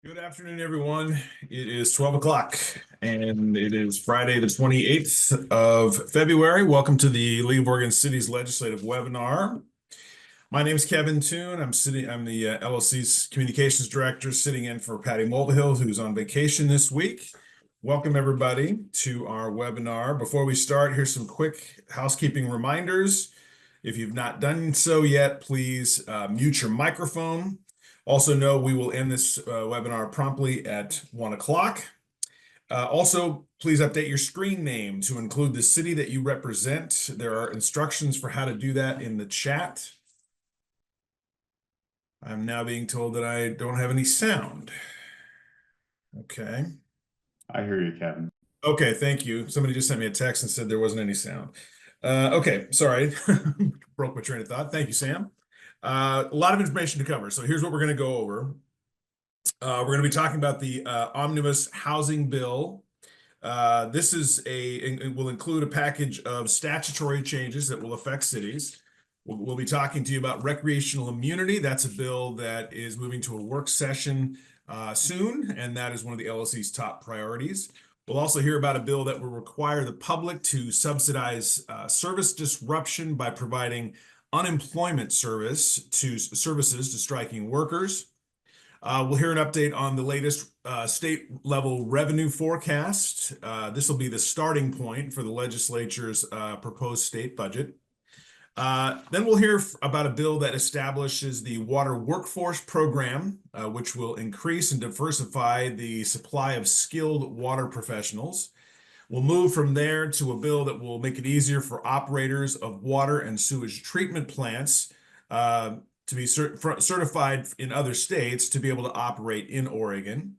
Good afternoon, everyone. It is 12 o'clock and it is Friday, the 28th of February. Welcome to the League of Oregon Cities Legislative Webinar. My name is Kevin Toon. I'm the LOC's Communications Director sitting in for Patty Mulvihill, who's on vacation this week. Welcome, everybody, to our webinar. Before we start, here's some quick housekeeping reminders. If you've not done so yet, please mute your microphone. Also know we will end this webinar promptly at 1 o'clock. Also, please update your screen name to include the city that you represent. There are instructions for how to do that in the chat. I'm now being told that I don't have any sound. Okay. I hear you, Kevin. Okay, thank you. Somebody just sent me a text and said there wasn't any sound. Okay, sorry. Broke my train of thought. Thank you, Sam. A lot of information to cover. So here's what we're going to go over. We're going to be talking about the omnibus housing bill. It will include a package of statutory changes that will affect cities. We'll be talking to you about recreational immunity. That's a bill that is moving to a work session soon, and that is one of the LLC's top priorities. We'll also hear about a bill that will require the public to subsidize service disruption by providing unemployment services to striking workers. We'll hear an update on the latest state level revenue forecast. This will be the starting point for the legislature's proposed state budget. Then we'll hear about a bill that establishes the Water Workforce Program, which will increase and diversify the supply of skilled water professionals. We'll move from there to a bill that will make it easier for operators of water and sewage treatment plants to be certified in other states to be able to operate in Oregon.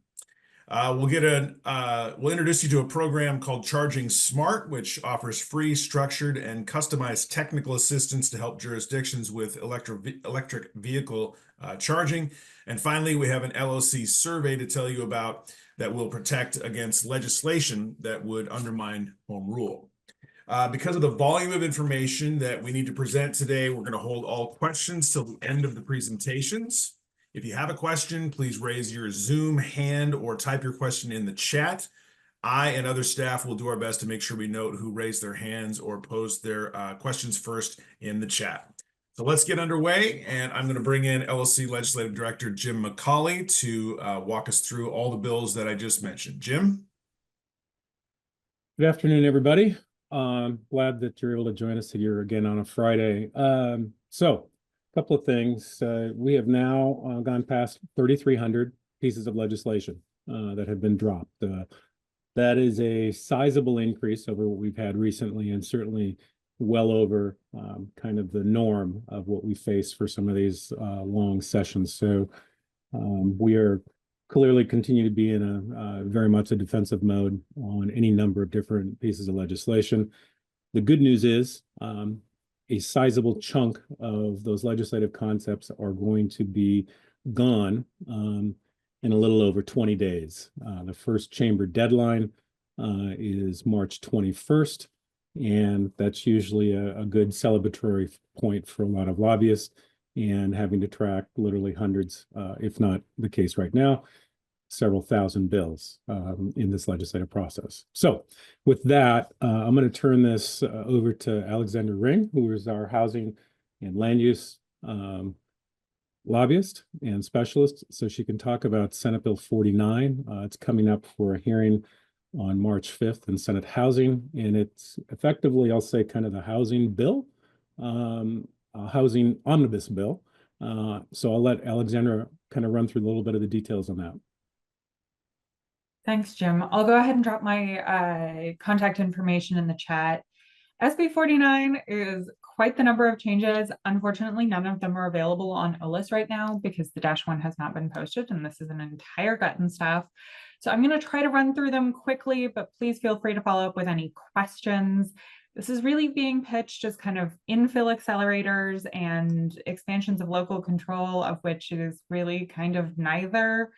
We'll introduce you to a program called Charging Smart, which offers free, structured, and customized technical assistance to help jurisdictions with electric vehicle charging. And finally, we have an LOC survey to tell you about that will protect against legislation that would undermine home rule. Because of the volume of information that we need to present today, we're going to hold all questions till the end of the presentations. If you have a question, please raise your Zoom hand or type your question in the chat. I and other staff will do our best to make sure we note who raised their hands or posed their questions first in the chat. So let's get underway, and I'm going to bring in LLC Legislative Director Jim McCauley to walk us through all the bills that I just mentioned. Jim? Good afternoon, everybody. Glad that you're able to join us here again on a Friday. So a couple of things. We have now gone past 3,300 pieces of legislation that have been dropped. That is a sizable increase over what we've had recently, and certainly well over kind of the norm of what we face for some of these long sessions. So we are clearly continue to be in a very much a defensive mode on any number of different pieces of legislation. The good news is a sizable chunk of those legislative concepts are going to be gone in a little over 20 days. The first chamber deadline is March 21st. And that's usually a good celebratory point for a lot of lobbyists, and having to track literally hundreds, if not the case right now, several thousand bills in this legislative process. So with that, I'm going to turn this over to Alexandra Ring, who is our housing and land use lobbyist and specialist, so she can talk about Senate Bill 49. It's coming up for a hearing on March 5th in Senate Housing, and it's effectively, I'll say, kind of the housing bill, housing omnibus bill. So I'll let Alexandra kind of run through a little bit of the details on that. Thanks, Jim. I'll go ahead and drop my contact information in the chat. SB 49 is quite the number of changes. Unfortunately, none of them are available on OLIS right now because the -1 has not been posted, and this is an entire gut and stuff. So I'm going to try to run through them quickly, but please feel free to follow up with any questions. This is really being pitched as kind of infill accelerators and expansions of local control, of which it is really kind of neither.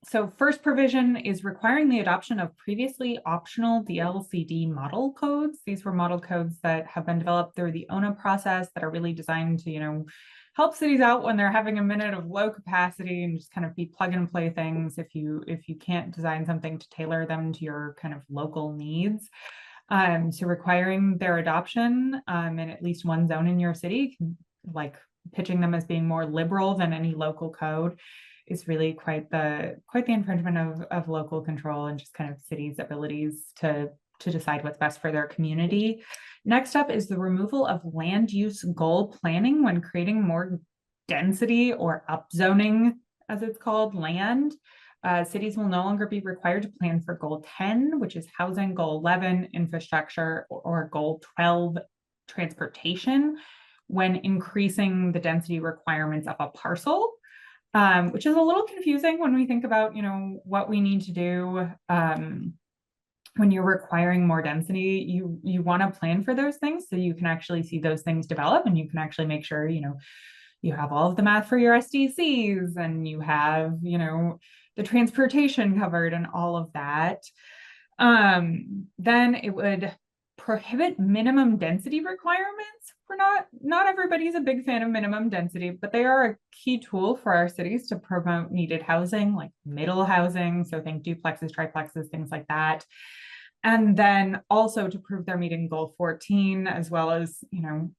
So first provision is requiring the adoption of previously optional DLCD model codes. These were model codes that have been developed through the ONA process that are really designed to, help cities out when they're having a minute of low capacity and just kind of be plug and play things if you can't design something to tailor them to your kind of local needs. So requiring their adoption in at least one zone in your city, like pitching them as being more liberal than any local code, is really quite the infringement of local control and just kind of cities' abilities to decide what's best for their community. Next up is the removal of land use goal planning when creating more density or upzoning, as it's called, land. Cities will no longer be required to plan for goal 10, which is housing, goal 11, infrastructure, or goal 12, transportation, when increasing the density requirements of a parcel, which is a little confusing when we think about, what we need to do. When you're requiring more density, you want to plan for those things so you can actually see those things develop, and you can actually make sure, you have all of the math for your SDCs, and you have, the transportation covered and all of that. Then it would prohibit minimum density requirements. Not everybody's a big fan of minimum density, but they are a key tool for our cities to promote needed housing, like middle housing. So think duplexes, triplexes, things like that. And then also to prove they're meeting goal 14, as well as,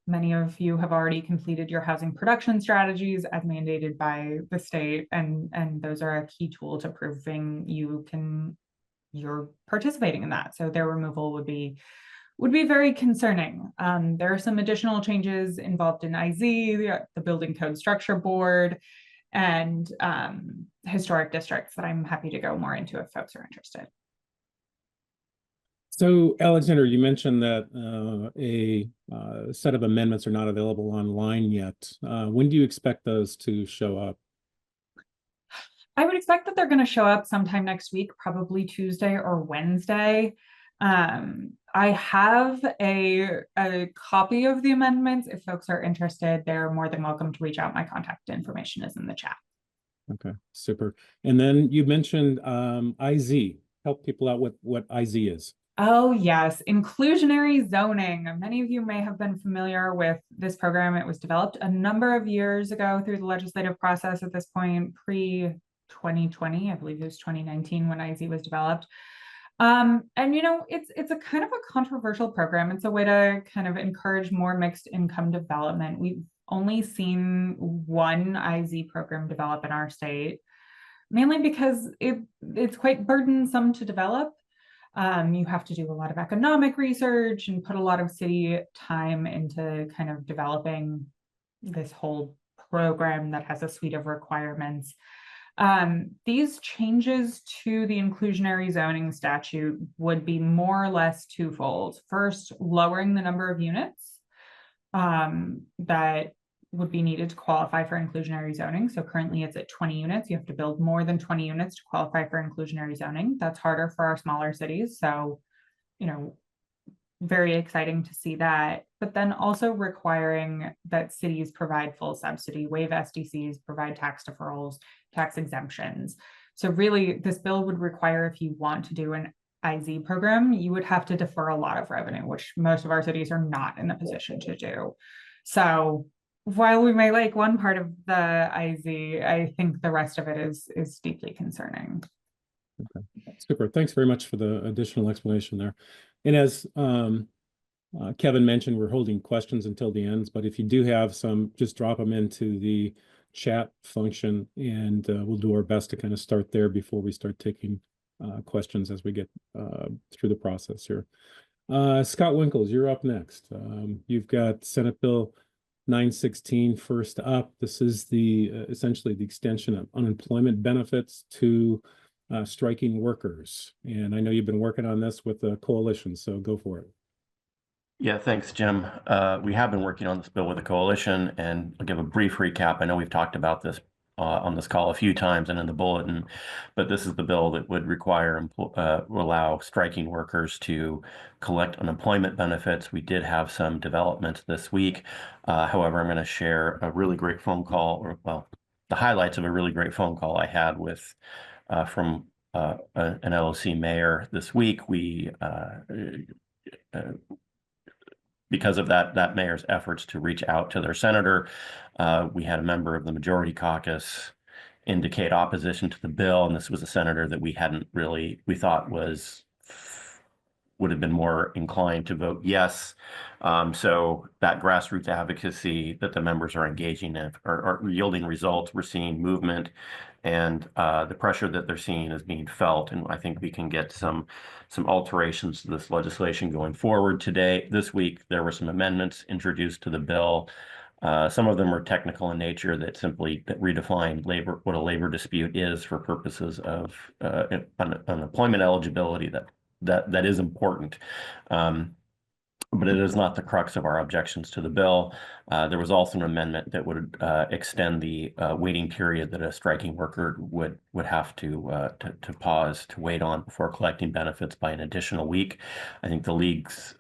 many of you have already completed your housing production strategies as mandated by the state. And those are a key tool to proving you're participating in that. So their removal would be very concerning. There are some additional changes involved in IZ, the Building Code Structure Board, and historic districts that I'm happy to go more into if folks are interested. So, Alexander, you mentioned that a set of amendments are not available online yet. When do you expect those to show up? I would expect that they're going to show up sometime next week, probably Tuesday or Wednesday. I have a copy of the amendments. If folks are interested, they're more than welcome to reach out. My contact information is in the chat. Okay, super. And then you mentioned IZ. Help people out with what IZ is. Oh, yes. Inclusionary zoning. Many of you may have been familiar with this program. It was developed a number of years ago through the legislative process at this point, pre-2020. I believe it was 2019 when IZ was developed. And it's a kind of a controversial program. It's a way to kind of encourage more mixed income development. We've only seen one IZ program develop in our state, mainly because it's quite burdensome to develop. You have to do a lot of economic research and put a lot of city time into kind of developing this whole program that has a suite of requirements. These changes to the inclusionary zoning statute would be more or less twofold. First, lowering the number of units that would be needed to qualify for inclusionary zoning. So currently it's at 20 units. You have to build more than 20 units to qualify for inclusionary zoning. That's harder for our smaller cities. So, very exciting to see that. But then also requiring that cities provide full subsidy, waive SDCs, provide tax deferrals, tax exemptions. So really this bill would require, if you want to do an IZ program, you would have to defer a lot of revenue, which most of our cities are not in a position to do. So while we may like one part of the IZ, I think the rest of it is deeply concerning. Okay, super. Thanks very much for the additional explanation there. And as Kevin mentioned, we're holding questions until the end, but if you do have some, just drop them into the chat function, and we'll do our best to kind of start there before we start taking questions as we get through the process here. Scott Winkles, you're up next. You've got Senate Bill 916 first up. This is the essentially the extension of unemployment benefits to striking workers. And I know you've been working on this with the coalition, so go for it. Yeah, thanks, Jim. We have been working on this bill with the coalition, and I'll give a brief recap. I know we've talked about this on this call a few times and in the bulletin, but this is the bill that would require allow striking workers to collect unemployment benefits. We did have some developments this week. However, I'm going to share a really great phone call, or well, the highlights of a really great phone call I had with from an LOC mayor this week. We because of that mayor's efforts to reach out to their senator, we had a member of the majority caucus indicate opposition to the bill, and this was a senator that we thought would have been more inclined to vote yes. So that grassroots advocacy that the members are engaging in are yielding results. We're seeing movement, and the pressure that they're seeing is being felt. And I think we can get some alterations to this legislation going forward. This week, there were some amendments introduced to the bill. Some of them are technical in nature that simply redefine what a labor dispute is for purposes of unemployment eligibility. That is important, but it is not the crux of our objections to the bill. There was also an amendment that would extend the waiting period that a striking worker would have to pause to wait on before collecting benefits by an additional week. I think the league's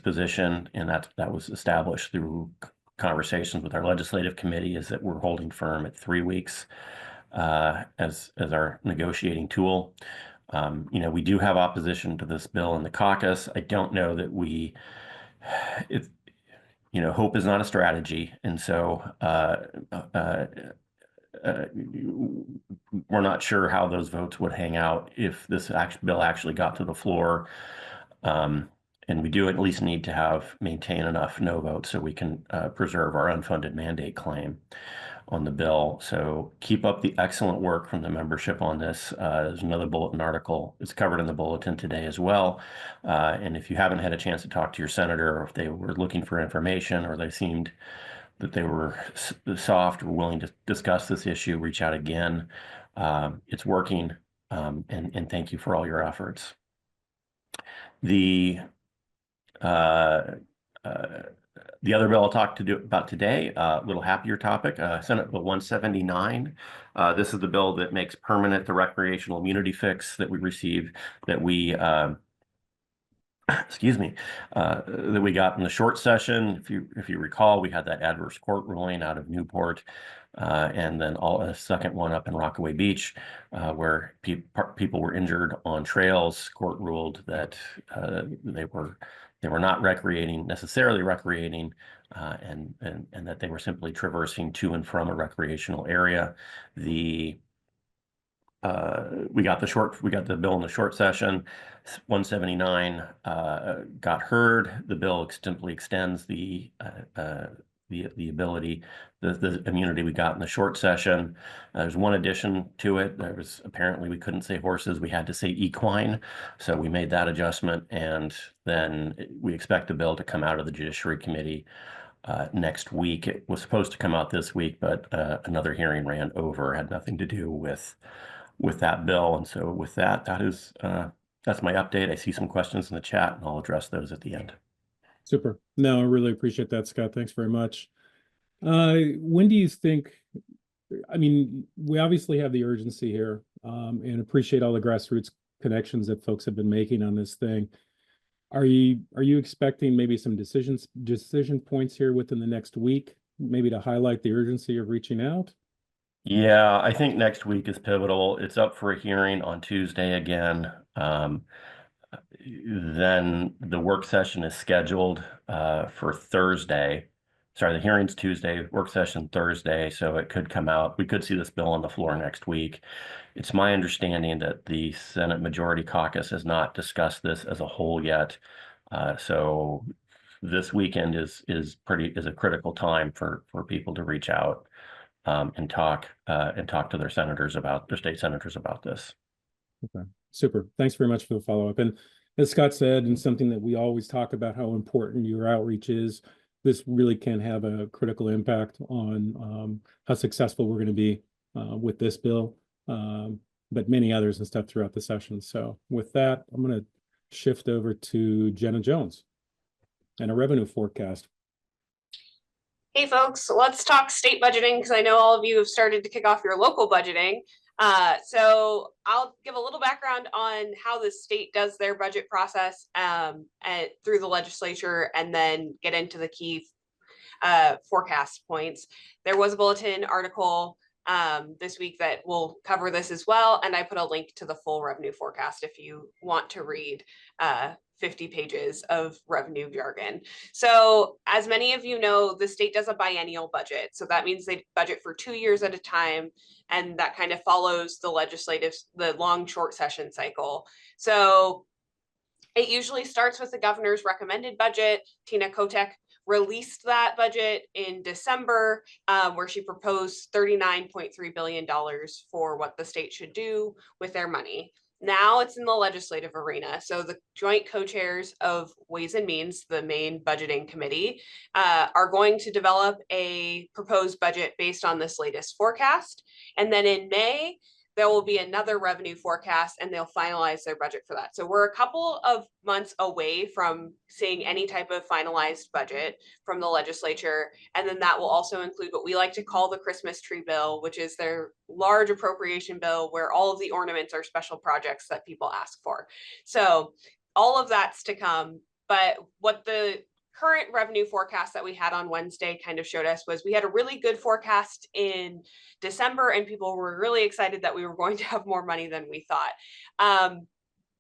position, and that was established through conversations with our legislative committee, is that we're holding firm at 3 weeks as our negotiating tool. We do have opposition to this bill in the caucus. I don't know that hope is not a strategy. And so we're not sure how those votes would hang out if this bill actually got to the floor. And we do at least need to maintain enough no votes so we can preserve our unfunded mandate claim on the bill. So keep up the excellent work from the membership on this. There's another bulletin article. It's covered in the bulletin today as well. And if you haven't had a chance to talk to your senator, or if they were looking for information, or they seemed that they were soft or willing to discuss this issue, reach out again. It's working. And thank you for all your efforts. The other bill I'll talk about today, a little happier topic, Senate Bill 179. This is the bill that makes permanent the recreational immunity fix that we received, that we that we got in the short session. If you recall, we had that adverse court ruling out of Newport, and then a second one up in Rockaway Beach, where people were injured on trails. Court ruled that they were not necessarily recreating, and that they were simply traversing to and from a recreational area. We got the bill in the short session. 179 got heard. The bill simply extends the ability, the immunity we got in the short session. There's one addition to it. Apparently we couldn't say horses, we had to say equine. So we made that adjustment, and then we expect the bill to come out of the Judiciary Committee next week. It was supposed to come out this week, but another hearing ran over, had nothing to do with that bill. And so with that's my update. I see some questions in the chat, and I'll address those at the end. Super. No, I really appreciate that, Scott. Thanks very much. When do you think, we obviously have the urgency here, and appreciate all the grassroots connections that folks have been making on this thing. Are you expecting maybe some decision points here within the next week, maybe to highlight the urgency of reaching out? Yeah, I think next week is pivotal. It's up for a hearing on Tuesday again. Then the work session is scheduled for Thursday. Sorry, the hearing's Tuesday, work session Thursday, so it could come out. We could see this bill on the floor next week. It's my understanding that the Senate Majority Caucus has not discussed this as a whole yet. So this weekend is a critical time for people to reach out and talk to their state senators about this. Okay, super. Thanks very much for the follow-up. And as Scott said, and something that we always talk about, how important your outreach is, this really can have a critical impact on how successful we're going to be with this bill, but many others and stuff throughout the session. So with that, I'm going to shift over to Jenna Jones and a revenue forecast. Hey folks, let's talk state budgeting, because I know all of you have started to kick off your local budgeting. So I'll give a little background on how the state does their budget process through the legislature, and then get into the key forecast points. There was a bulletin article this week that will cover this as well. And I put a link to the full revenue forecast if you want to read 50 pages of revenue jargon. So as many of you know, the state does a biennial budget. So that means they budget for 2 years at a time. And that kind of follows the long short session cycle. So it usually starts with the governor's recommended budget. Tina Kotek released that budget in December, where she proposed $39.3 billion for what the state should do with their money. Now it's in the legislative arena. So the joint co-chairs of Ways and Means, the main budgeting committee, are going to develop a proposed budget based on this latest forecast. And then in May, there will be another revenue forecast and they'll finalize their budget for that. So we're a couple of months away from seeing any type of finalized budget from the legislature. And then that will also include what we like to call the Christmas tree bill, which is their large appropriation bill where all of the ornaments are special projects that people ask for. So all of that's to come. But what the current revenue forecast that we had on Wednesday kind of showed us was we had a really good forecast in December and people were really excited that we were going to have more money than we thought.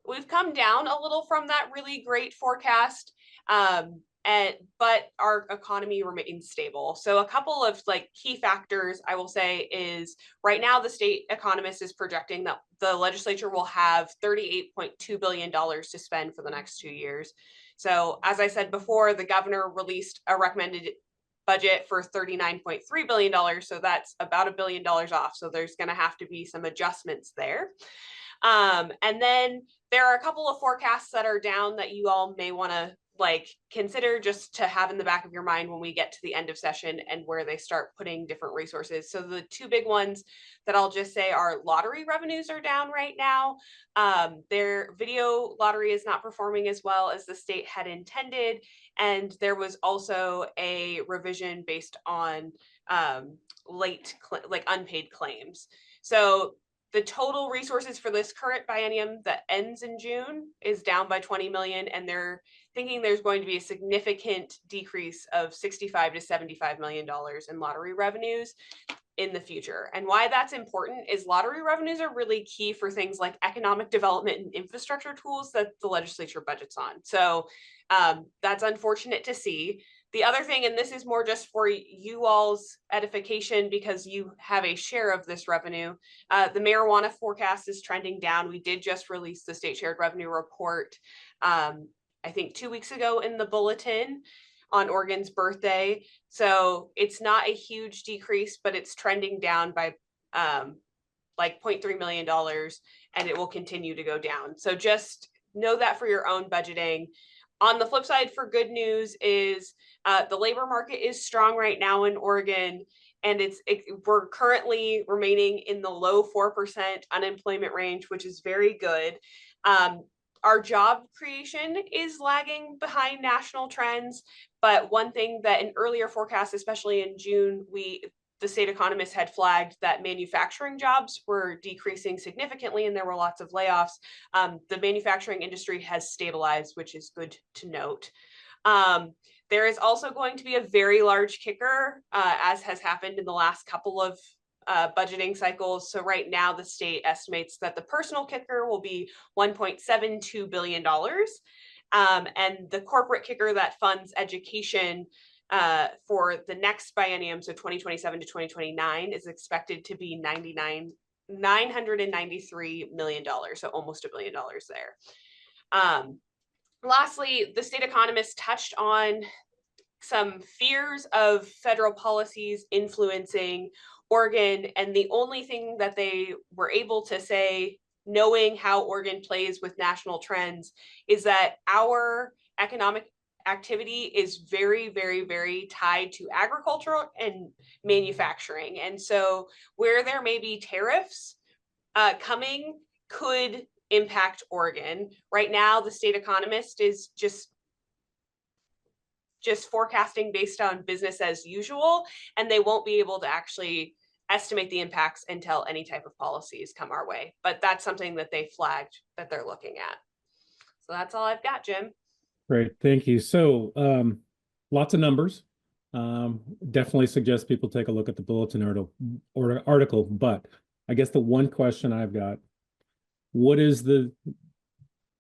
We've come down a little from that really great forecast, but our economy remains stable. So a couple of key factors I will say is right now the state economist is projecting that the legislature will have $38.2 billion to spend for the next 2 years. So as I said before, the governor released a recommended budget for $39.3 billion. So that's about $1 billion off. So there's going to have to be some adjustments there. And then there are a couple of forecasts that are down that you all may want to consider just to have in the back of your mind when we get to the end of session and where they start putting different resources. So the two big ones that I'll just say are lottery revenues are down right now. Their video lottery is not performing as well as the state had intended. And there was also a revision based on unpaid claims. So the total resources for this current biennium that ends in June is down by 20 million, and they're thinking there's going to be a significant decrease of $65 to $75 million in lottery revenues in the future. And why that's important is lottery revenues are really key for things like economic development and infrastructure tools that the legislature budgets on. So that's unfortunate to see. The other thing, and this is more just for you all's edification because you have a share of this revenue, the marijuana forecast is trending down. We did just release the state shared revenue report, I think 2 weeks ago in the bulletin on Oregon's birthday. So it's not a huge decrease, but it's trending down by $0.3 million, and it will continue to go down. So just know that for your own budgeting. On the flip side, for good news is the labor market is strong right now in Oregon, and we're currently remaining in the low 4% unemployment range, which is very good. Our job creation is lagging behind national trends, but one thing that in earlier forecasts, especially in June, the state economists had flagged that manufacturing jobs were decreasing significantly and there were lots of layoffs. The manufacturing industry has stabilized, which is good to note. There is also going to be a very large kicker, as has happened in the last couple of budgeting cycles. So right now the state estimates that the personal kicker will be $1.72 billion. And the corporate kicker that funds education for the next biennium, so 2027 to 2029, is expected to be $993 million, so almost $1 billion there. Lastly, the state economists touched on some fears of federal policies influencing Oregon, and the only thing that they were able to say, knowing how Oregon plays with national trends, is that our economic activity is very, very, very tied to agriculture and manufacturing. And so where there may be tariffs coming could impact Oregon. Right now, the state economist is just forecasting based on business as usual, and they won't be able to actually estimate the impacts until any type of policies come our way. But that's something that they flagged that they're looking at. So that's all I've got, Jim. Great, thank you. So lots of numbers, Definitely suggest people take a look at the bulletin article, but I guess the one question I've got, what is the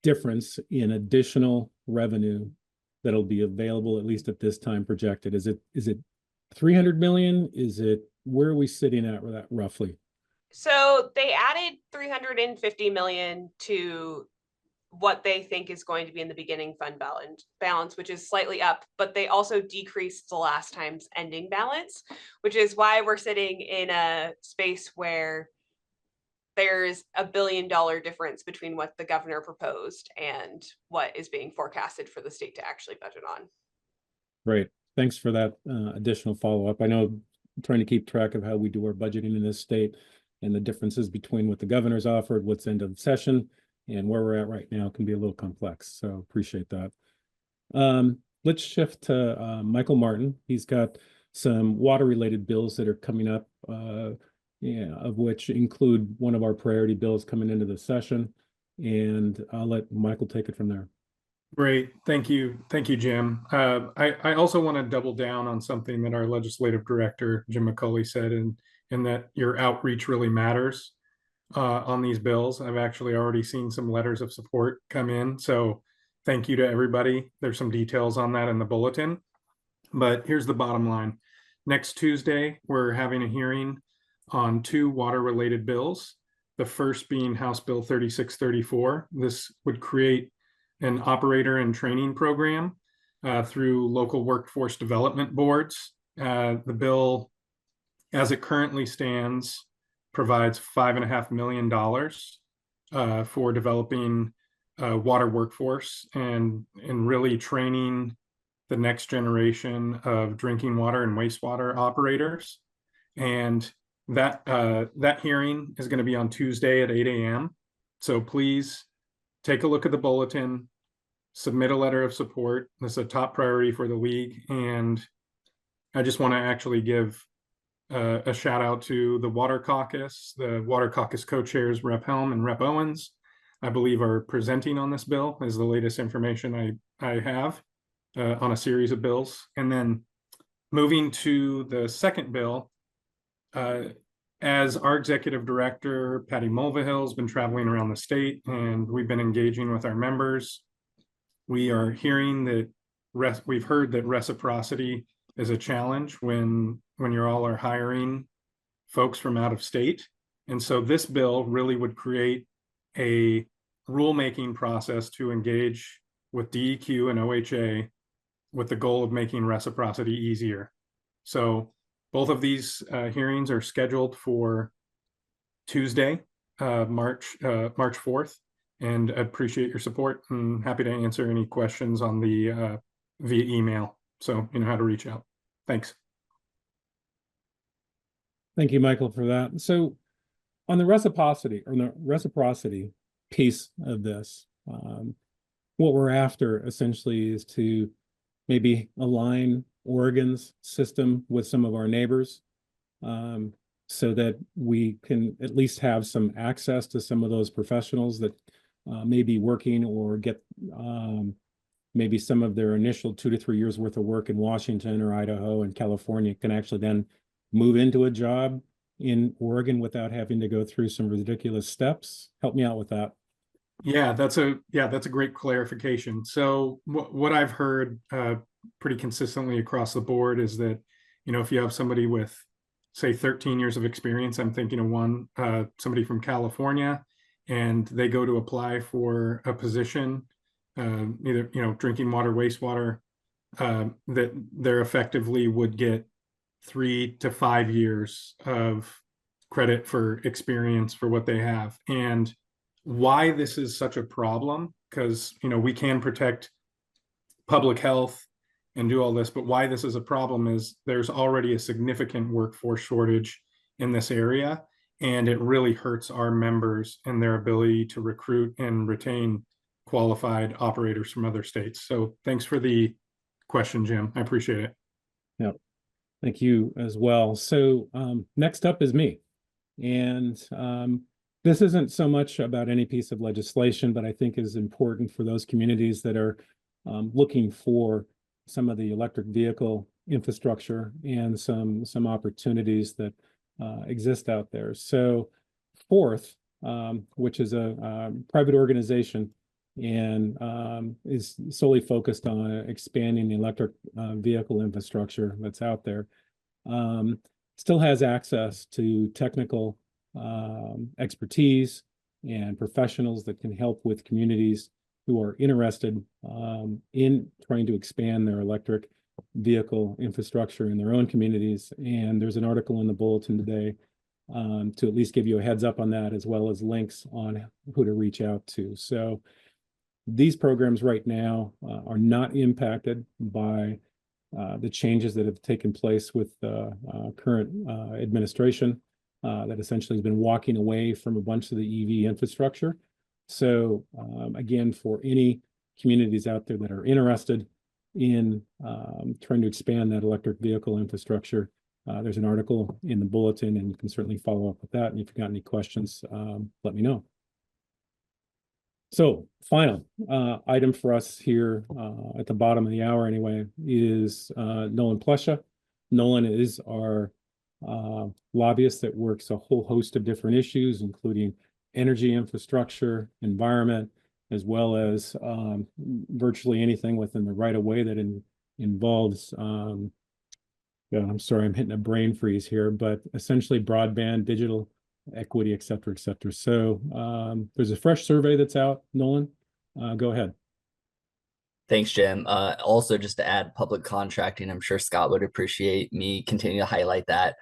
difference in additional revenue that'll be available, at least at this time projected? Is it 300 million? Where are we sitting at with that roughly? So they added 350 million to what they think is going to be in the beginning fund balance, which is slightly up, but they also decreased the last time's ending balance, which is why we're sitting in a space where there's $1 billion difference between what the governor proposed and what is being forecasted for the state to actually budget on. Great. Thanks for that additional follow-up. I know I'm trying to keep track of how we do our budgeting in this state and the differences between what the governor's offered, what's end of session, and where we're at right now can be a little complex. So appreciate that. Let's shift to Michael Martin. He's got some water-related bills that are coming up, of which include one of our priority bills coming into the session. And I'll let Michael take it from there. Great. Thank you. Thank you, Jim. I also want to double down on something that our legislative director, Jim McCauley, said, and that your outreach really matters on these bills. I've actually already seen some letters of support come in. So thank you to everybody. There's some details on that in the bulletin. But here's the bottom line. Next Tuesday, we're having a hearing on 2 water-related bills. The first being House Bill 3634. This would create an operator and training program through local workforce development boards. The bill, as it currently stands, provides $5.5 million for developing water workforce and really training the next generation of drinking water and wastewater operators. And that hearing is going to be on Tuesday at 8 a.m. So please take a look at the bulletin, submit a letter of support. This is a top priority for the league. And I just want to actually give a shout out to the Water Caucus. The Water Caucus co-chairs, Rep. Helm and Rep. Owens, I believe, are presenting on this bill, is the latest information I have on a series of bills. And then moving to the second bill, as our executive director, Patty Mulvihill, has been traveling around the state, and we've been engaging with our members. We are hearing that we've heard that reciprocity is a challenge when you all are hiring folks from out of state. And so this bill really would create a rulemaking process to engage with DEQ and OHA with the goal of making reciprocity easier. So both of these hearings are scheduled for Tuesday, March 4th, and I appreciate your support and happy to answer any questions on the via email. So you know how to reach out. Thanks. Thank you, Michael, for that. So on the reciprocity piece of this, what we're after essentially is to maybe align Oregon's system with some of our neighbors, so that we can at least have some access to some of those professionals that may be working or get maybe some of their initial 2 to 3 years worth of work in Washington or Idaho and California can actually then move into a job in Oregon without having to go through some ridiculous steps. Help me out with that. Yeah, that's a great clarification. So what I've heard pretty consistently across the board is that, you know, if you have somebody with, say, 13 years of experience, I'm thinking of somebody from California, and they go to apply for a position, either, you know, drinking water, wastewater, that they're effectively would get 3 to 5 years of credit for experience for what they have. And why this is such a problem, because, you know, we can protect public health and do all this, but why this is a problem is there's already a significant workforce shortage in this area, and it really hurts our members and their ability to recruit and retain qualified operators from other states. So thanks for the question, Jim. I appreciate it. Yep. Thank you as well. So next up is me. And this isn't so much about any piece of legislation, but I think is important for those communities that are looking for some of the electric vehicle infrastructure and some opportunities that exist out there. So Fourth, which is a private organization and is solely focused on expanding the electric vehicle infrastructure that's out there, still has access to technical expertise and professionals that can help with communities who are interested in trying to expand their electric vehicle infrastructure in their own communities. And there's an article in the bulletin today to at least give you a heads up on that, as well as links on who to reach out to. So these programs right now are not impacted by the changes that have taken place with the current administration that essentially has been walking away from a bunch of the EV infrastructure. So again, for any communities out there that are interested in trying to expand that electric vehicle infrastructure, there's an article in the bulletin, and you can certainly follow up with that. And if you've got any questions, let me know. So final item for us here at the bottom of the hour anyway is Nolan Plesha. Nolan is our lobbyist that works a whole host of different issues, including energy infrastructure, environment, as well as virtually anything within the right of way that involves I'm sorry, I'm hitting a brain freeze here, but essentially broadband, digital equity, et cetera, et cetera. So there's a fresh survey that's out. Nolan, go ahead. Thanks, Jim. Also, just to add public contracting, I'm sure Scott would appreciate me continuing to highlight that.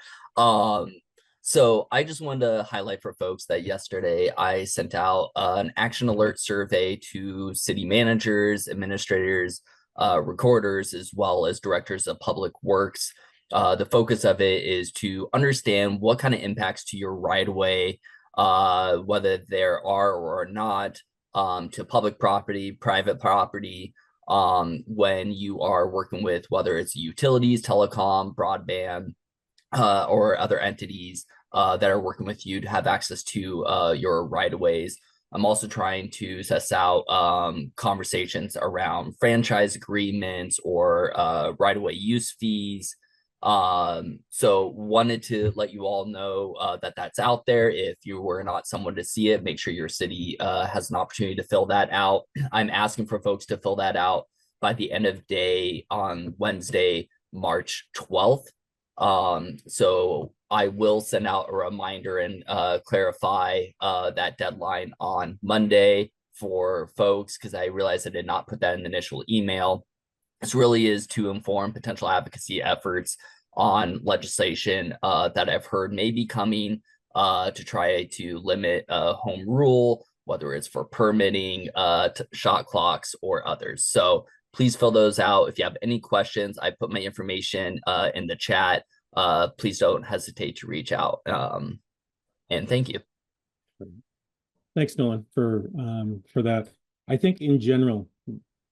So I just wanted to highlight for folks that yesterday I sent out an action alert survey to city managers, administrators, recorders, as well as directors of public works. The focus of it is to understand what kind of impacts to your right-of-way, whether there are or are not, to public property, private property, when you are working with whether it's utilities, telecom, broadband, or other entities that are working with you to have access to your right-of-ways. I'm also trying to suss out conversations around franchise agreements or right-of-way use fees. So wanted to let you all know that that's out there. If you were not someone to see it, make sure your city has an opportunity to fill that out. I'm asking for folks to fill that out by the end of day on Wednesday, March 12th. So I will send out a reminder and clarify that deadline on Monday for folks, because I realized I did not put that in the initial email. This really is to inform potential advocacy efforts on legislation that I've heard may be coming to try to limit home rule, whether it's for permitting, shot clocks, or others. So please fill those out. If you have any questions, I put my information in the chat. Please don't hesitate to reach out. And thank you. Thanks, Nolan, for that. I think in general,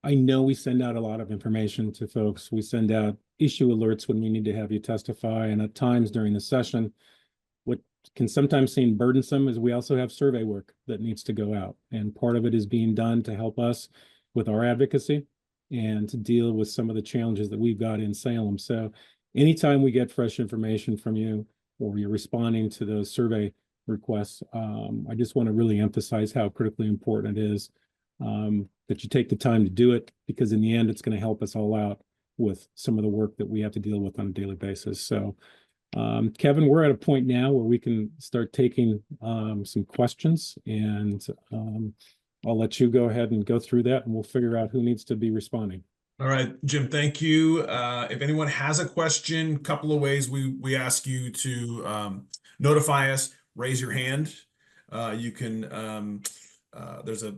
I know we send out a lot of information to folks. We send out issue alerts when we need to have you testify, and at times during the session, what can sometimes seem burdensome is we also have survey work that needs to go out, and part of it is being done to help us with our advocacy and to deal with some of the challenges that we've got in Salem. So anytime we get fresh information from you or you're responding to those survey requests, I just want to really emphasize how critically important it is that you take the time to do it, because in the end, it's going to help us all out with some of the work that we have to deal with on a daily basis. So, Kevin, we're at a point now where we can start taking some questions, and I'll let you go ahead and go through that, and we'll figure out who needs to be responding. All right, Jim, thank you. If anyone has a question, a couple of ways we ask you to notify us, raise your hand. You can, there's a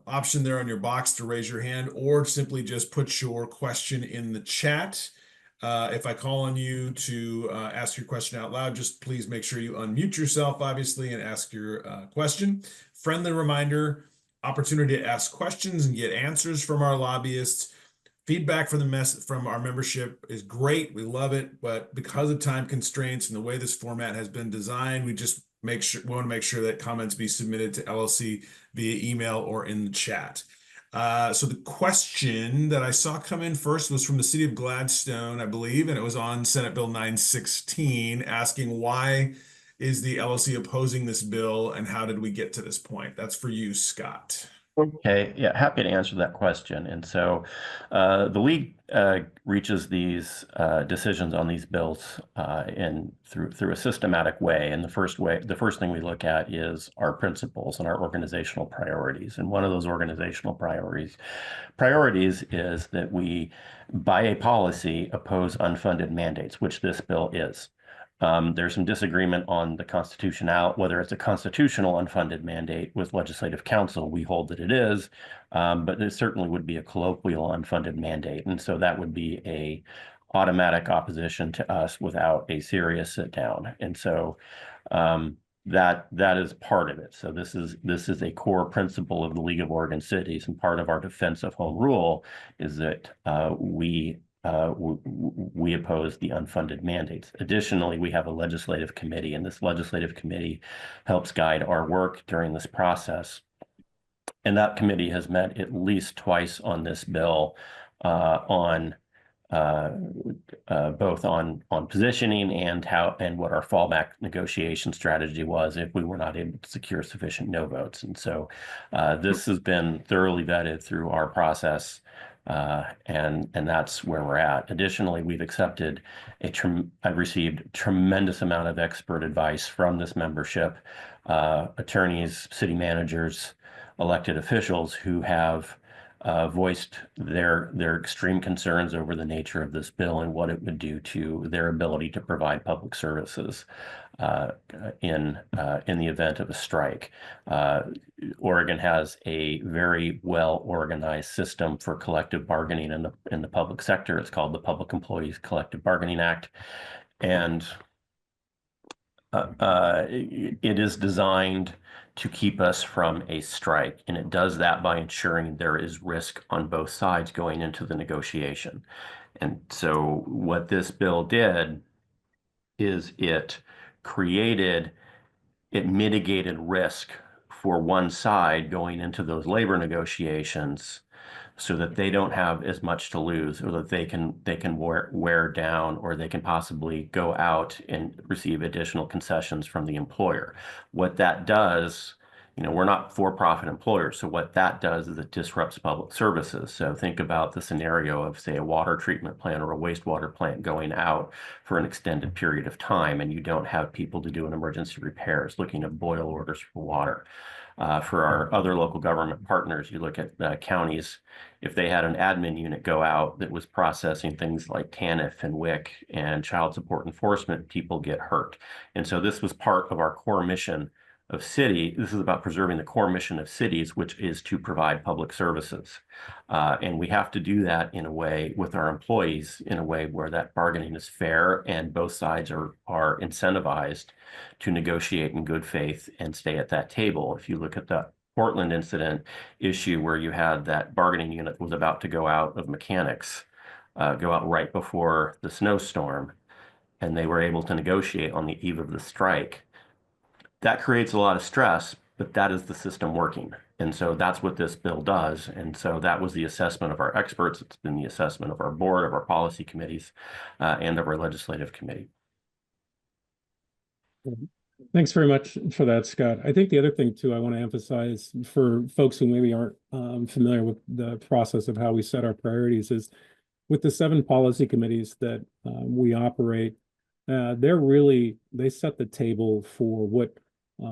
option there on your box to raise your hand, or simply just put your question in the chat. If I call on you to ask your question out loud, just please make sure you unmute yourself, obviously, and ask your question. Friendly reminder, opportunity to ask questions and get answers from our lobbyists. Feedback from our membership is great. We love it, but because of time constraints and the way this format has been designed, we just want to make sure that comments be submitted to LLC via email or in the chat. So the question that I saw come in first was from the city of Gladstone, I believe, and it was on Senate Bill 916, asking why is the LLC opposing this bill and how did we get to this point? That's for you, Scott. Okay, yeah, happy to answer that question. And so the league reaches these decisions on these bills through a systematic way. And the first thing we look at is our principles and our organizational priorities. And one of those organizational priorities is that we, by a policy, oppose unfunded mandates, which this bill is. There's some disagreement on the whether it's a constitutional unfunded mandate with legislative council. We hold that it is, but it certainly would be a colloquial unfunded mandate. And so that would be a automatic opposition to us without a serious sit down. And so that is part of it. So this is a core principle of the League of Oregon Cities, and part of our defense of home rule is that we oppose the unfunded mandates. Additionally, we have a legislative committee, and this legislative committee helps guide our work during this process. And that committee has met at least twice on this bill, both on positioning and what our fallback negotiation strategy was if we were not able to secure sufficient no votes. And so this has been thoroughly vetted through our process. And that's where we're at. Additionally, I've received a tremendous amount of expert advice from this membership, attorneys, city managers, elected officials who have voiced their extreme concerns over the nature of this bill and what it would do to their ability to provide public services in the event of a strike. Oregon has a very well organized system for collective bargaining in the public sector. It's called the Public Employees Collective Bargaining Act, and it is designed to keep us from a strike, and it does that by ensuring there is risk on both sides going into the negotiation. And so what this bill did is it mitigated risk for one side going into those labor negotiations so that they don't have as much to lose, or that they can wear down, or they can possibly go out and receive additional concessions from the employer. What that does, we're not for-profit employers, so what that does is it disrupts public services. So think about the scenario of, say, a water treatment plant or a wastewater plant going out for an extended period of time, and you don't have people to do an emergency repairs, looking at boil orders for water. For our other local government partners, you look at counties, if they had an admin unit go out that was processing things like TANF and WIC and child support enforcement, people get hurt. And so this was part of our core mission of this is about preserving the core mission of cities, which is to provide public services. And we have to do that in a way with our employees, in a way where that bargaining is fair and both sides are incentivized to negotiate in good faith and stay at that table. If you look at the Portland incident issue where you had that bargaining unit was about to go out of mechanics, go out right before the snowstorm, and they were able to negotiate on the eve of the strike. That creates a lot of stress, but that is the system working. And so that's what this bill does. And so that was the assessment of our experts. It's been the assessment of our board, of our policy committees, and of our legislative committee. Thanks very much for that, Scott. I think the other thing too, I want to emphasize for folks who maybe aren't familiar with the process of how we set our priorities is with the 7 policy committees that we operate, they set the table for what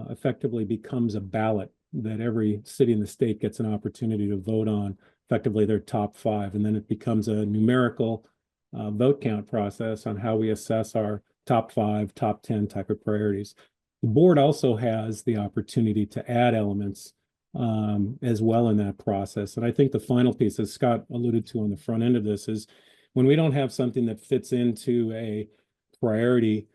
effectively becomes a ballot that every city in the state gets an opportunity to vote on, effectively their top 5. And then it becomes a numerical vote count process on how we assess our top 5, top 10 type of priorities. The board also has the opportunity to add elements as well in that process. And I think the final piece, as Scott alluded to on the front end of this, is when we don't have something that fits into a priority,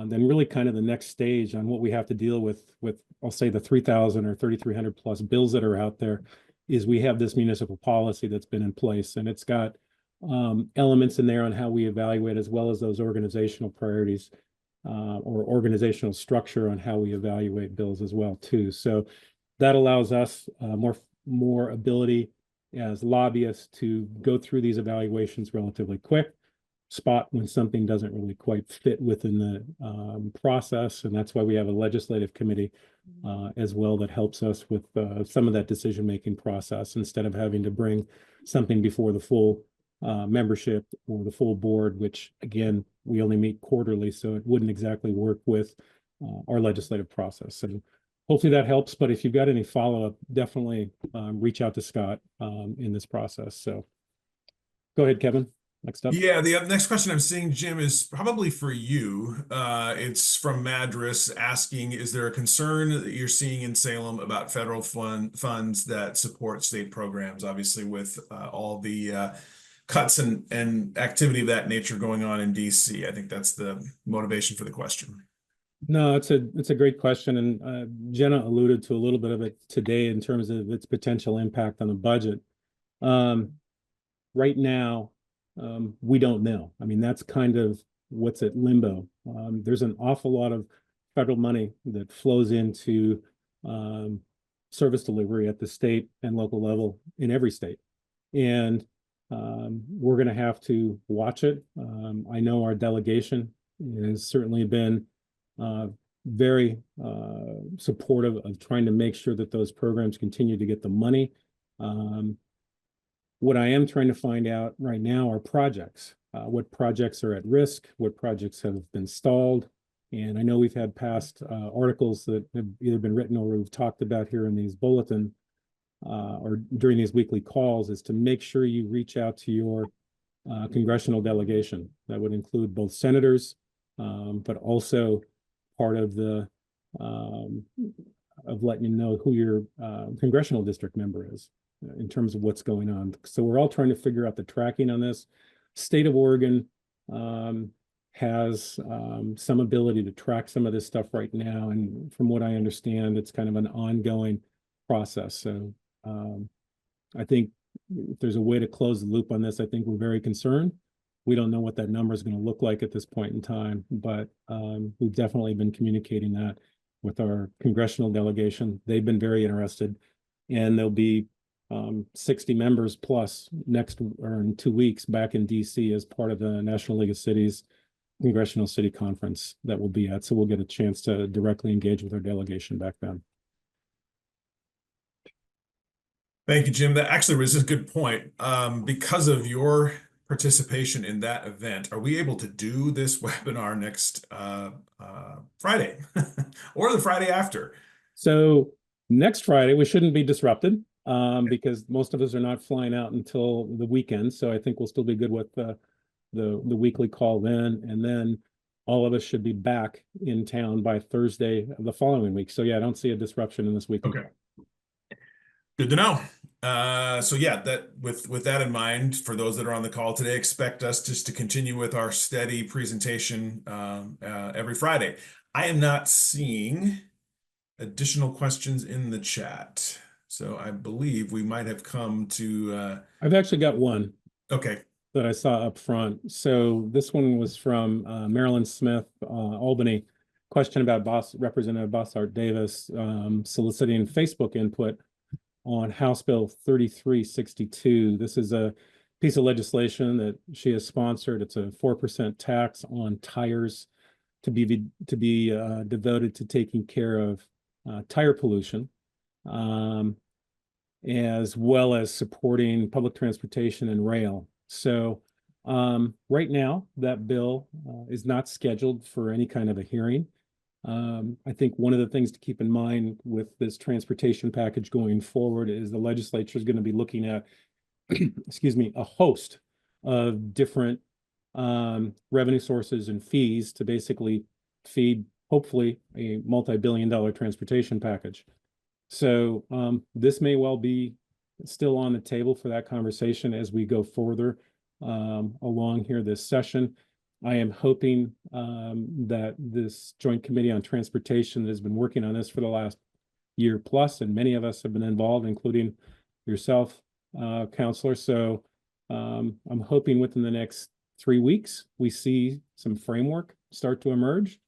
then really kind of the next stage on what we have to deal with I'll say the 3,000 or 3,300 plus bills that are out there, is we have this municipal policy that's been in place, and it's got elements in there on how we evaluate, as well as those organizational priorities or organizational structure on how we evaluate bills as well too. So that allows us more ability as lobbyists to go through these evaluations relatively quick, spot when something doesn't really quite fit within the process. And that's why we have a legislative committee as well that helps us with some of that decision-making process instead of having to bring something before the full membership or the full board, which again, we only meet quarterly, so it wouldn't exactly work with our legislative process. So hopefully that helps, but if you've got any follow-up, definitely reach out to Scott in this process. So go ahead, Kevin. Next up. Yeah, the next question I'm seeing, Jim, is probably for you. It's from Madras asking, is there a concern that you're seeing in Salem about federal funds that support state programs? Obviously, with all the cuts and activity of that nature going on in DC. I think that's the motivation for the question. No, it's a great question, and Jenna alluded to a little bit of it today in terms of its potential impact on the budget. Right now, we don't know. I mean, that's kind of what's at limbo. There's an awful lot of federal money that flows into service delivery at the state and local level in every state, and we're going to have to watch it. I know our delegation has certainly been very supportive of trying to make sure that those programs continue to get the money. What I am trying to find out right now are projects. What projects are at risk, what projects have been stalled. And I know we've had past articles that have either been written or we've talked about here in these bulletin or during these weekly calls, is to make sure you reach out to your congressional delegation. That would include both senators, but also part of the of letting you know who your congressional district member is in terms of what's going on. So we're all trying to figure out the tracking on this. State of Oregon has some ability to track some of this stuff right now. And from what I understand, it's kind of an ongoing process. So I think if there's a way to close the loop on this, I think we're very concerned. We don't know what that number is going to look like at this point in time, but we've definitely been communicating that with our congressional delegation. They've been very interested, and there'll be 60 members plus next or in 2 weeks back in DC as part of the National League of Cities Congressional City Conference that we'll be at. So we'll get a chance to directly engage with our delegation back then. Thank you, Jim. That actually was a good point. Because of your participation in that event, are we able to do this webinar next Friday or the Friday after? So next Friday, we shouldn't be disrupted because most of us are not flying out until the weekend. So I think we'll still be good with the weekly call then. And then all of us should be back in town by Thursday of the following week. So yeah, I don't see a disruption in this weekend. Okay. Good to know. So yeah, that with that in mind, for those that are on the call today, expect us just to continue with our steady presentation every Friday. I am not seeing additional questions in the chat, so I believe we might have come to. I've actually got one. Okay. That I saw up front. So this one was from Marilyn Smith, Albany. Question about Representative Bossart Davis soliciting Facebook input on House Bill 3362. This is a piece of legislation that she has sponsored. It's a 4% tax on tires to be devoted to taking care of tire pollution, as well as supporting public transportation and rail. So right now, that bill is not scheduled for any kind of a hearing. I think one of the things to keep in mind with this transportation package going forward is the legislature is going to be looking at, excuse me, a host of different revenue sources and fees to basically feed, hopefully, a multi-billion-dollar transportation package. So this may well be still on the table for that conversation as we go further along here this session. I am hoping that this Joint Committee on Transportation that has been working on this for the last year plus, and many of us have been involved, including yourself, Counselor. So I'm hoping within the next 3 weeks, we see some framework start to emerge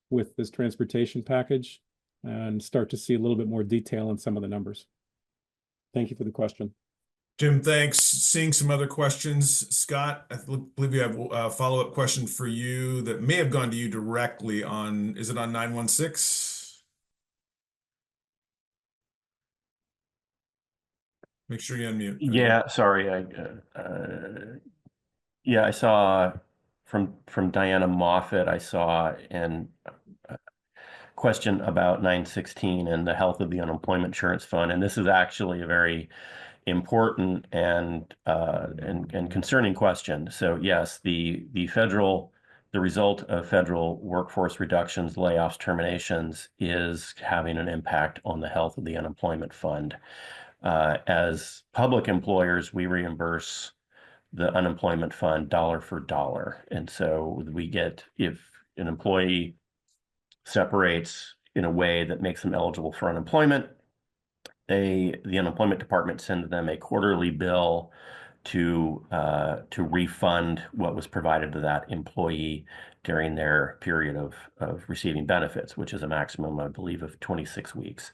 with this transportation package and start to see a little bit more detail on some of the numbers. Thank you for the question. Jim, thanks. Seeing some other questions. Scott, I believe we have a follow-up question for you that may have gone to you directly on, is it on 916? Make sure you unmute. Yeah, sorry. Yeah, I saw from Diana Moffett, I saw an question about 916 and the health of the unemployment insurance fund. And this is actually a very important and concerning question. So yes, the result of federal workforce reductions, layoffs, terminations is having an impact on the health of the unemployment fund. As public employers, we reimburse the unemployment fund dollar for dollar. And so we get, if an employee separates in a way that makes them eligible for unemployment, the unemployment department sends them a quarterly bill to refund what was provided to that employee during their period of receiving benefits, which is a maximum, I believe, of 26 weeks.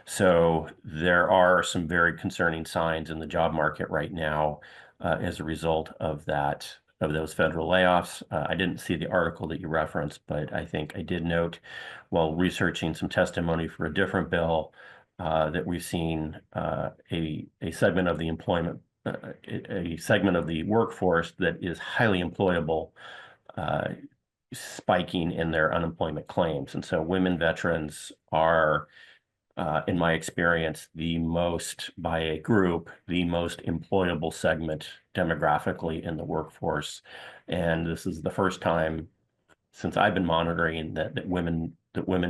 So there are some very concerning signs in the job market right now as a result of those federal layoffs. I didn't see the article that you referenced, but I think I did note while researching some testimony for a different bill that we've seen a segment of the employment, a segment of the workforce that is highly employable, spiking in their unemployment claims. And so women veterans are, in my experience, by a group, the most employable segment demographically in the workforce. And this is the first time since I've been monitoring that women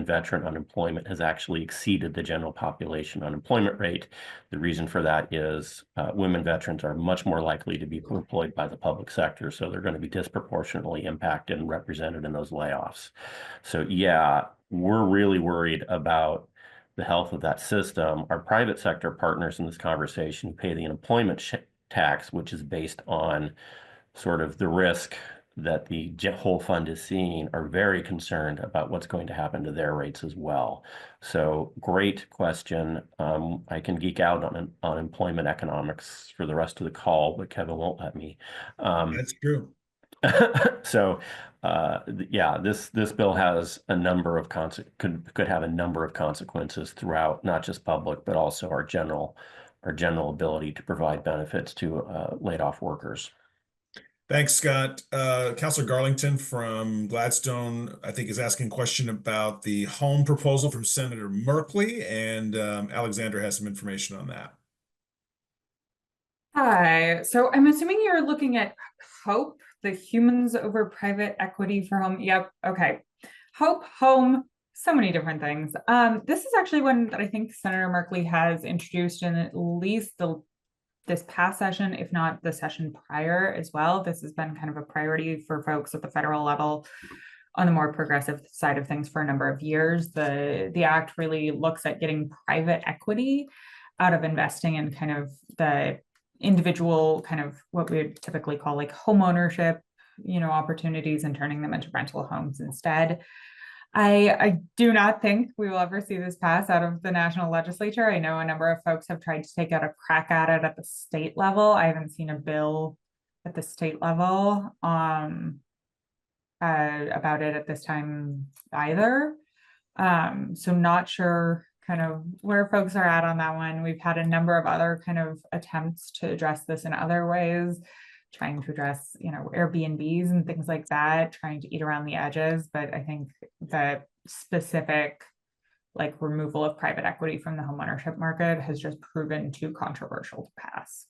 veteran unemployment has actually exceeded the general population unemployment rate. The reason for that is women veterans are much more likely to be employed by the public sector, so they're going to be disproportionately impacted and represented in those layoffs. So yeah, we're really worried about the health of that system. Our private sector partners in this conversation pay the unemployment tax, which is based on sort of the risk that the whole fund is seeing, are very concerned about what's going to happen to their rates as well. So great question. I can geek out on employment economics for the rest of the call, but Kevin won't let me. That's true. So yeah, this bill has a number of could have a number of consequences throughout, not just public, but also our general ability to provide benefits to laid off workers. Thanks, Scott. Councilor Garlington from Gladstone, I think, is asking a question about the home proposal from Senator Merkley, and Alexandra has some information on that. Hi, so I'm assuming you're looking at HOPE, the Humans Over Private Equity for Home. Yep, okay. HOPE, home, so many different things. This is actually one that I think Senator Merkley has introduced in at least this past session, if not the session prior as well. This has been kind of a priority for folks at the federal level on the more progressive side of things for a number of years. The act really looks at getting private equity out of investing in kind of the individual, kind of what we would typically call like home ownership, opportunities, and turning them into rental homes instead. I do not think we will ever see this pass out of the national legislature. I know a number of folks have tried to take out a crack at it at the state level. I haven't seen a bill at the state level about it at this time either. So not sure kind of where folks are at on that one. We've had a number of other kind of attempts to address this in other ways, trying to address, Airbnbs and things like that, trying to eat around the edges. But I think the specific like removal of private equity from the homeownership market has just proven too controversial to pass.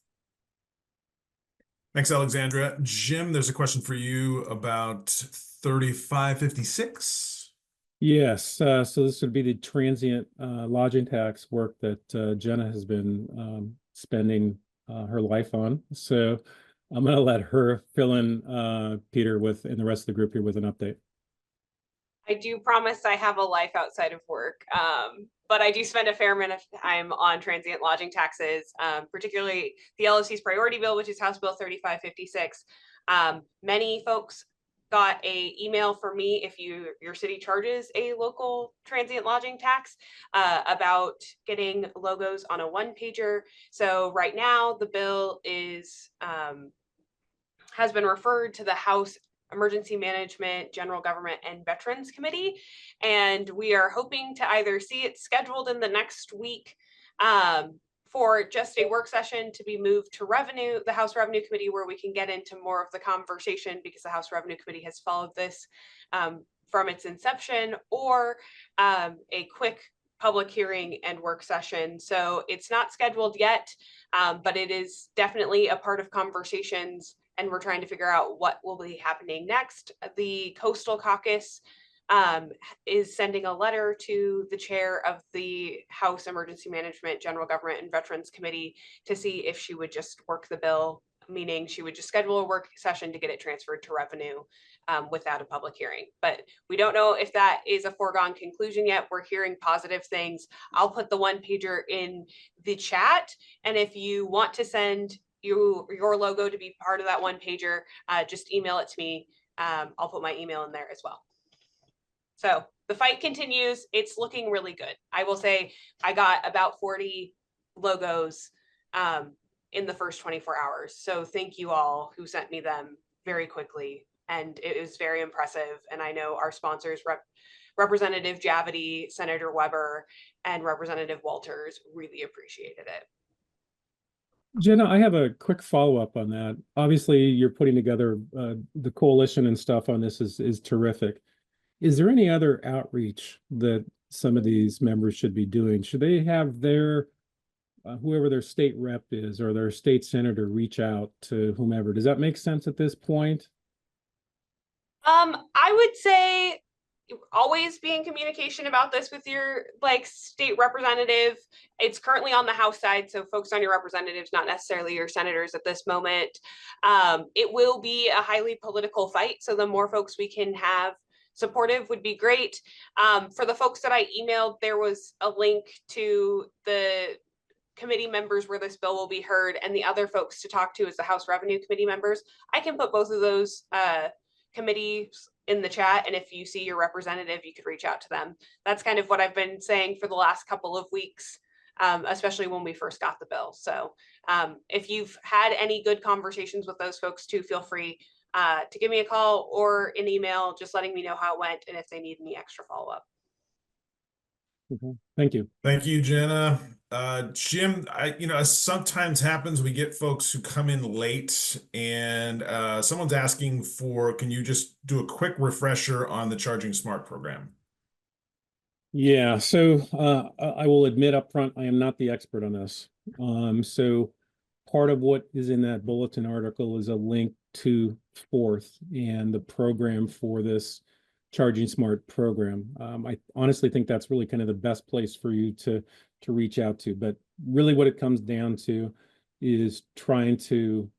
Thanks, Alexandra. Jim, there's a question for you about 3556. Yes, so this would be the transient lodging tax work that Jenna has been spending her life on. So I'm going to let her fill in Peter and the rest of the group here with an update. I do promise I have a life outside of work, but I do spend a fair amount of time on transient lodging taxes, particularly the LFC's priority bill, which is House Bill 3556. Many folks got a email from me if your city charges a local transient lodging tax about getting logos on a one-pager. So right now the bill is has been referred to the House Emergency Management, General Government, and Veterans Committee, and we are hoping to either see it scheduled in the next week for just a work session to be moved to the House Revenue Committee, where we can get into more of the conversation, because the House Revenue Committee has followed this from its inception, or a quick public hearing and work session. So it's not scheduled yet, but it is definitely a part of conversations, and we're trying to figure out what will be happening next. The Coastal Caucus is sending a letter to the chair of the House Emergency Management, General Government, and Veterans Committee to see if she would just work the bill, meaning she would just schedule a work session to get it transferred to revenue without a public hearing. But we don't know if that is a foregone conclusion yet. We're hearing positive things. I'll put the one pager in the chat, and if you want to send your logo to be part of that one pager, just email it to me. I'll put my email in there as well. So the fight continues. It's looking really good. I will say I got about 40 logos in the first 24 hours. So thank you all who sent me them very quickly. And it was very impressive. And I know our sponsors, Representative Javity, Senator Weber, and Representative Walters, really appreciated it. Jenna, I have a quick follow-up on that. Obviously, you're putting together the coalition and stuff on this is terrific. Is there any other outreach that some of these members should be doing? Should they have their whoever their state rep is or their state senator reach out to whomever? Does that make sense at this point? I would say always be in communication about this with your state representative. It's currently on the House side, so focus on your representatives, not necessarily your senators at this moment. It will be a highly political fight, so the more folks we can have supportive would be great. For the folks that I emailed, there was a link to the committee members where this bill will be heard, and the other folks to talk to is the House Revenue Committee members. I can put both of those committees in the chat, and if you see your representative, you could reach out to them. That's kind of what I've been saying for the last couple of weeks, especially when we first got the bill. So if you've had any good conversations with those folks too, feel free to give me a call or an email, just letting me know how it went and if they need any extra follow-up. Thank you. Thank you, Jenna. Jim, as sometimes happens, we get folks who come in late, and someone's asking can you just do a quick refresher on the Charging Smart program? Yeah, so I will admit up front, I am not the expert on this. So part of what is in that bulletin article is a link to Fourth and the program for this Charging Smart program. I honestly think that's really kind of the best place for you to reach out to. But really what it comes down to is trying to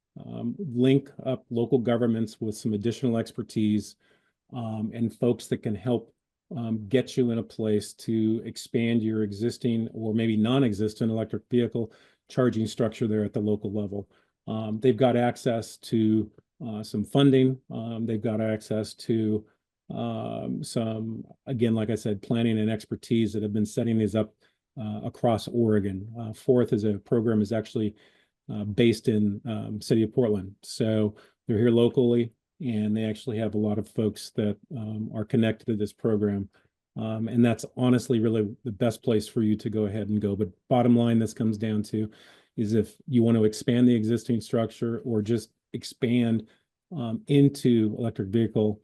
link up local governments with some additional expertise and folks that can help get you in a place to expand your existing or maybe non-existent electric vehicle charging structure there at the local level. They've got access to some funding. They've got access to some, again, like I said, planning and expertise that have been setting these up across Oregon. Fourth is a program is actually based in city of Portland. So they're here locally, and they actually have a lot of folks that are connected to this program. And that's honestly really the best place for you to go ahead and go. But bottom line, this comes down to is if you want to expand the existing structure or just expand into electric vehicle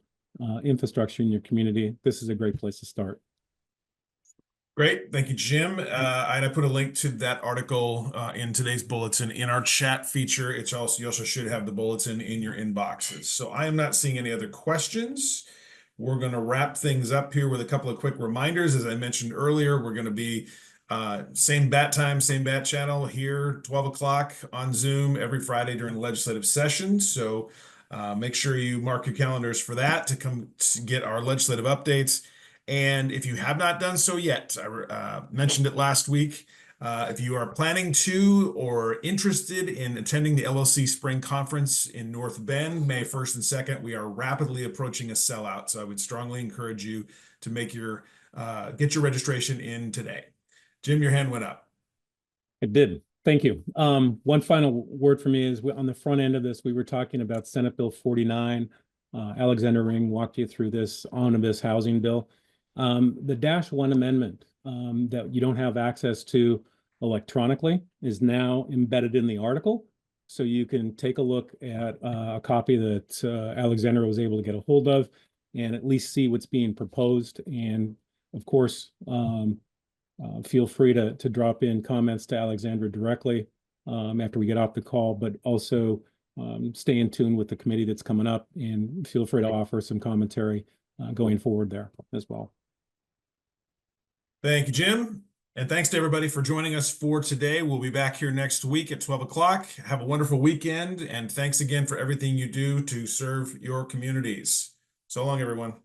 infrastructure in your community, this is a great place to start. Great. Thank you, Jim. And I put a link to that article in today's bulletin in our chat feature. You also should have the bulletin in your inboxes. So I am not seeing any other questions. We're going to wrap things up here with a couple of quick reminders. As I mentioned earlier, we're going to be same bat time, same bat channel here, 12 o'clock on Zoom every Friday during the legislative session. So make sure you mark your calendars for that to come to get our legislative updates. And if you have not done so yet, I mentioned it last week, If you are planning to or interested in attending the LLC Spring Conference in North Bend, May 1st and 2nd, we are rapidly approaching a sellout. So I would strongly encourage you to make your get your registration in today. Jim, your hand went up. It did. Thank you. One final word for me is on the front end of this, we were talking about Senate Bill 49. Alexander Ring walked you through this omnibus housing bill. The -1 amendment that you don't have access to electronically is now embedded in the article. So you can take a look at a copy that Alexander was able to get a hold of and at least see what's being proposed. And of course, feel free to drop in comments to Alexandra directly after we get off the call, but also stay in tune with the committee that's coming up and feel free to offer some commentary going forward there as well. Thank you, Jim. And thanks to everybody for joining us for today. We'll be back here next week at 12 o'clock. Have a wonderful weekend. And thanks again for everything you do to serve your communities. So long, everyone.